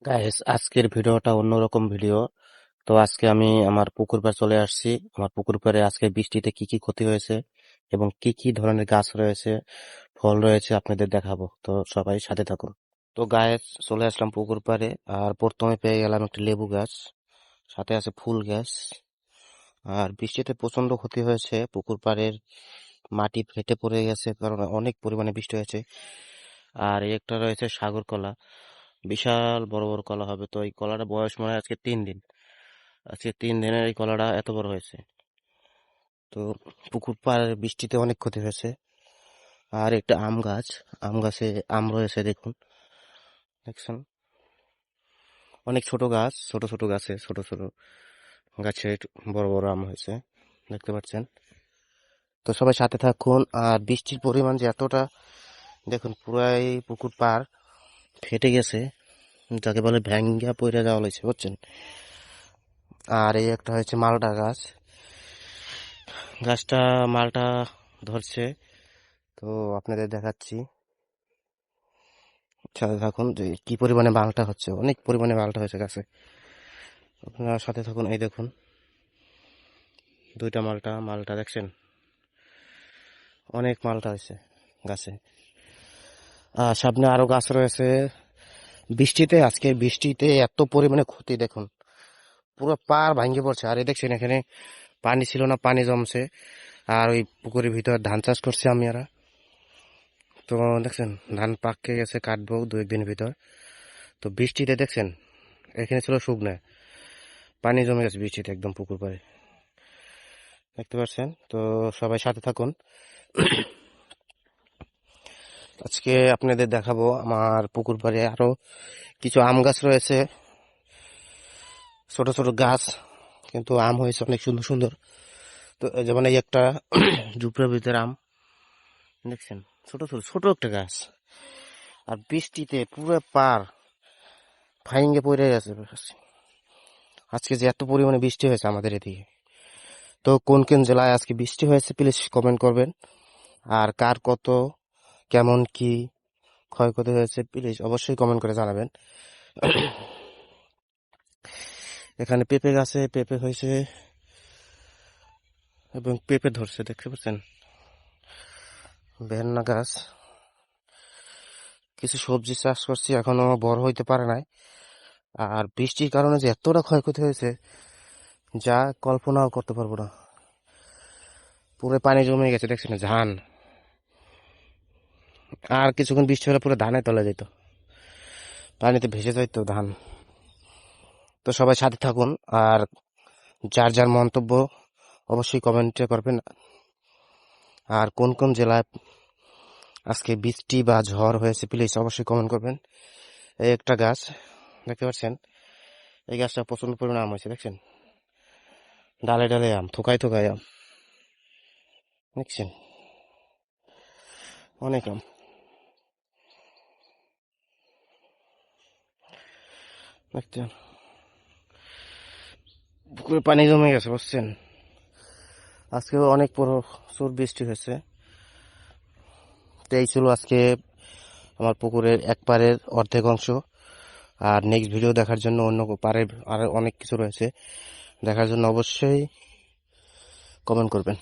Guys, আজকের ভিডিওটা অন্যরকম ভিডিও। তো আজকে আমি আমার পুকুর পাড়ে চলে আসছি। আমার পুকুর পাড়ে আজকে বৃষ্টিতে কি কি ক্ষতি হয়েছে এবং কি কি ধরনের গাছ রয়েছে, ফল রয়েছে আপনাদের দেখাবো। তো সবাই সাথে থাকুন। তো গাইস, চলে আসলাম পুকুর পাড়ে। আর প্রথমে পেয়ে গেলাম একটা লেবু গাছ, সাথে আছে ফুল গাছ। আর বৃষ্টিতে প্রচন্ড ক্ষতি হয়েছে, পুকুর পাড়ের মাটি ফেটে পড়ে গেছে কারণ অনেক পরিমাণে বৃষ্টি হয়েছে। আর এই একটা রয়েছে সাগর কলা, বিশাল বড় বড় কলা হবে। তো এই কলাটা বয়স মনে হয় আজকে 3 দিন। আজকে 3 দিনের এই কলাটা এত বড় হয়েছে। তো পুকুর পাড়ের বৃষ্টিতে অনেক ক্ষতি হয়েছে। আর একটা আম গাছ, আম গাছে আম রয়েছে দেখুন, দেখছেন? অনেক ছোট গাছ, ছোট ছোট গাছে ছোট ছোট গাছে বড় বড় আম হয়েছে, দেখতে পাচ্ছেন? তো সবাই সাথে থাকুন। আর বৃষ্টির পরিমাণ যে এতটা, দেখুন পুরাই পুকুর পাড় ফেটে গেছে, যাকে বলে ভ্যাঙ্গা পইরা যাওয়া হয়েছে, বুঝছেন? আর এই একটা হয়েছে মালটা গাছ, গাছটা মালটা ধরছে। তো আপনাদের দেখাচ্ছি, সাথে থাকুন যে কি পরিমাণে মালটা হচ্ছে। অনেক পরিমাণে মালটা হয়েছে গাছে, আপনারা সাথে থাকুন। এই দেখুন, দুইটা মালটা, মালটা দেখছেন? অনেক মালটা হয়েছে গাছে। আর সামনে আরো গাছ রয়েছে। বৃষ্টিতে, আজকে বৃষ্টিতে এত পরিমাণে ক্ষতি দেখুন, পুরো পাড় ভাঙ্গে পড়ছে। আর এই দেখছেন, এখানে পানি ছিল না, পানি জমছে। আর ওই পুকুরের ভিতর ধান চাষ করছি আমি। আর তো দেখছেন, ধান পাকে গেছে, কাটবো 2-1 দিনের ভিতর। তো বৃষ্টিতে দেখছেন, এখানে ছিল শুকনো, পানি জমে গেছে বৃষ্টিতে একদম পুকুর পাড়ে, দেখতে পাচ্ছেন? তো সবাই সাথে থাকুন। আজকে আপনাদের দেখাবো আমার পুকুর পাড়ে আরো কিছু আম গাছ রয়েছে, ছোট ছোট গাছ, কিন্তু আম হয়েছে অনেক সুন্দর সুন্দর। তো যেমন এই একটা ঝুপড়ের ভিতরে আম, দেখছেন? ছোট ছোট ছোট একটা গাছ। আর বৃষ্টিতে পুরো পার ভাইঙ্গে পড়ে গেছে। আজকে যে এত পরিমাণে বৃষ্টি হয়েছে আমাদের এদিকে, তো কোন কোন জেলায় আজকে বৃষ্টি হয়েছে প্লিজ কমেন্ট করবেন। আর কার কত কেমন কি ক্ষয়ক্ষতি হয়েছে প্লিজ অবশ্যই কমেন্ট করে জানাবেন। এখানে পেঁপে গাছে পেঁপে হয়েছে এবং পেঁপে ধরছে, দেখতে পাচ্ছেন? ভেন্না গাছ, কিছু সবজি চাষ করছি, এখনো বড় হইতে পারে নাই। আর বৃষ্টির কারণে যে এতটা ক্ষয়ক্ষতি হয়েছে, যা কল্পনাও করতে পারবো না। পুরো পানি জমে গেছে, দেখছেন? ধান, আর কিছুক্ষণ বৃষ্টি হলে পুরো ধানে তলে যেত, পানিতে ভেসে যাইতো ধান। তো সবাই সাথে থাকুন। আর যার যার মন্তব্য অবশ্যই কমেন্টে করবেন। আর কোন কোন জেলায় আজকে বৃষ্টি বা ঝড় হয়েছে প্লিজ অবশ্যই কমেন্ট করবেন। এই একটা গাছ, দেখতে পাচ্ছেন? এই গাছটা প্রচন্ড পরিমাণে আম হয়েছে, দেখছেন? ডালে ডালে আম, থোকায় থোকায় আম, দেখছেন? অনেক আম, দেখছেন? পুকুরে পানি জমে গেছে, বুঝছেন? আজকেও অনেক প্রচুর বৃষ্টি হয়েছে। তো এই ছিল আজকে আমার পুকুরের এক পাড়ের অর্ধেক অংশ। আর নেক্সট ভিডিও দেখার জন্য অন্য পাড়ের আর অনেক কিছু রয়েছে, দেখার জন্য অবশ্যই কমেন্ট করবেন।